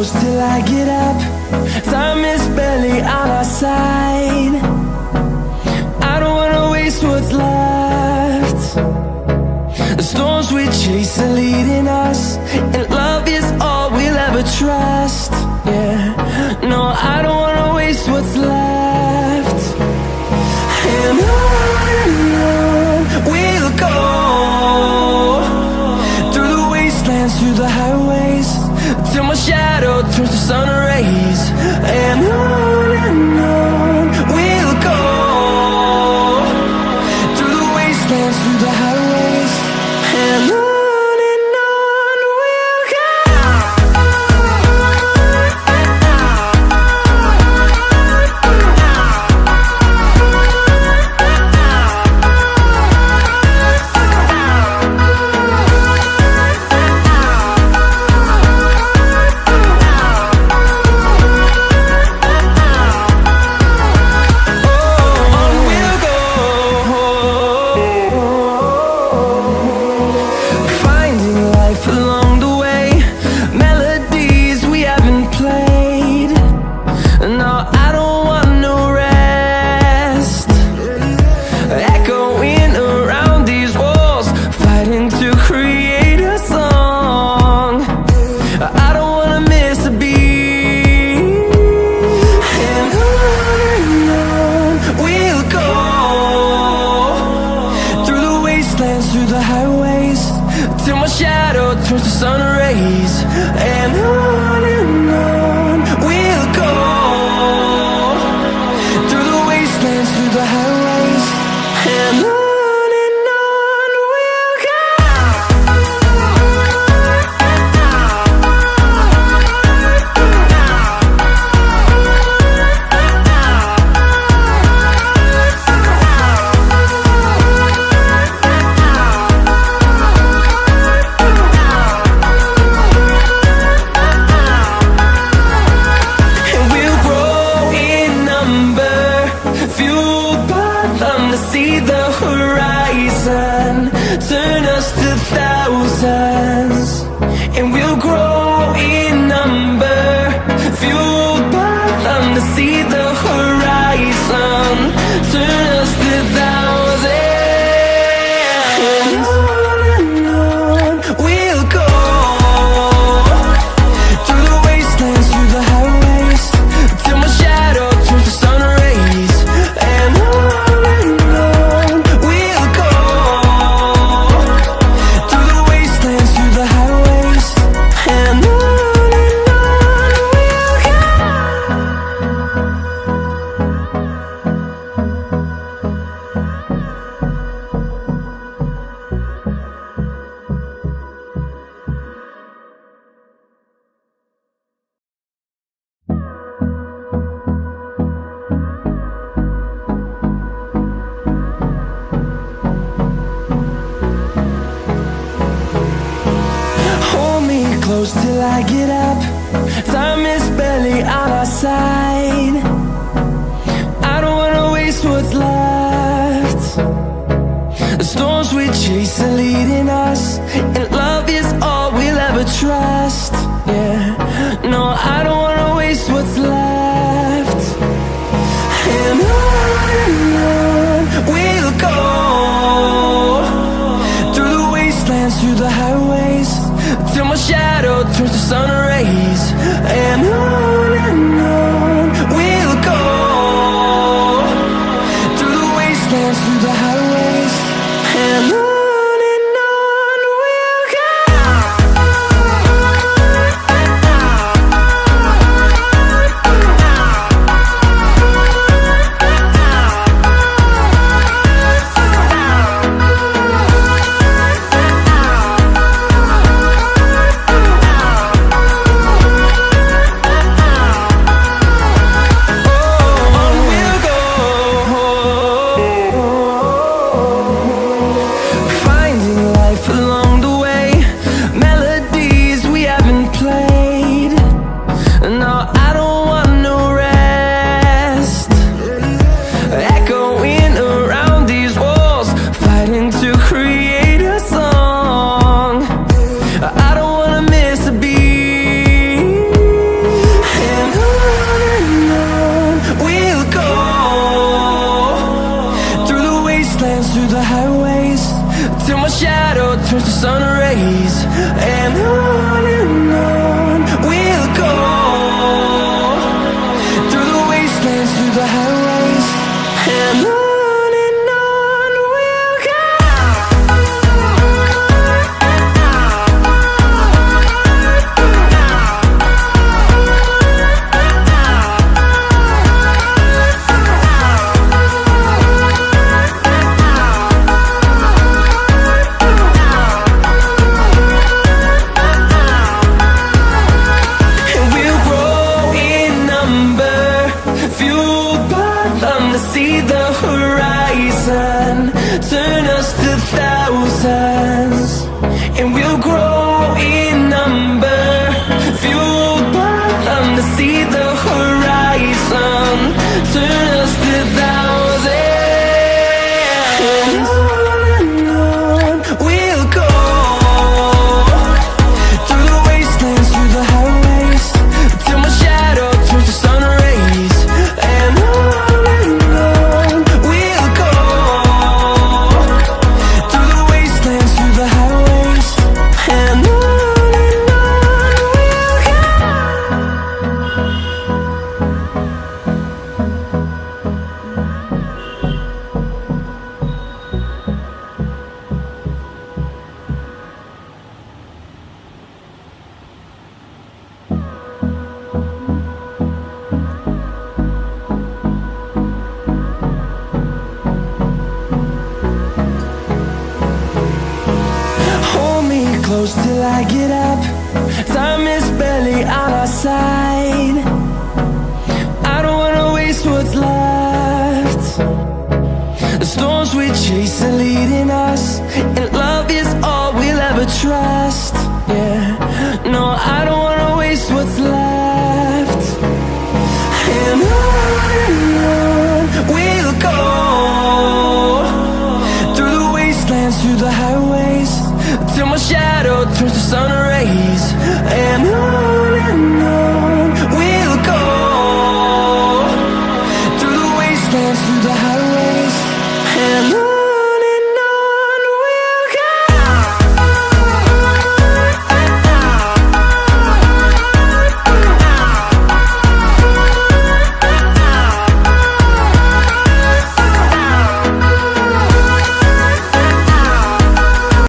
close till I get up. Time is barely on our side. I don't wanna waste what's left. The storms we chase are leading us, and love is all we'll ever trust. Yeah, no, I don't wanna waste what's left. And on we'll go, through the wastelands, through the highways, till my shadow turns to sun rays. And on we'll go, through the wastelands, through the highways, and on we'll go. Through the highways, till my shadow turns to sun rays. And on we'll go, through the wastelands, through the highways, and on we'll go. See the horizon turn us to thousands, and we'll grow in number, fueled by them. To see the horizon turn us to thousands, and on we'll go, through the wastelands, through the highways, till my shadow turns to sun rays. And close till I get up. Time is barely on our side. I don't wanna waste what's left. The storms we chase are leading us, and love is all we'll ever trust. Yeah, no, I don't wanna waste what's left. And on we'll go, through the wastelands, through the highways, till my shadow turns to sun rays. And on we'll go, through the wastelands, through the highways, and on fueled by them to see the horizon, turn us to thousands, and we'll grow in number. Fueled by them to see the horizon, turn us to thousands, and on we'll go, through the wastelands, through the highways, till my shadow turns to sun rays. And on we'll go, through the wastelands, through the highways, and on we'll go. Hold me close till I get up. Time is barely on our side. I don't wanna waste what's left. The storms we chase are leading us.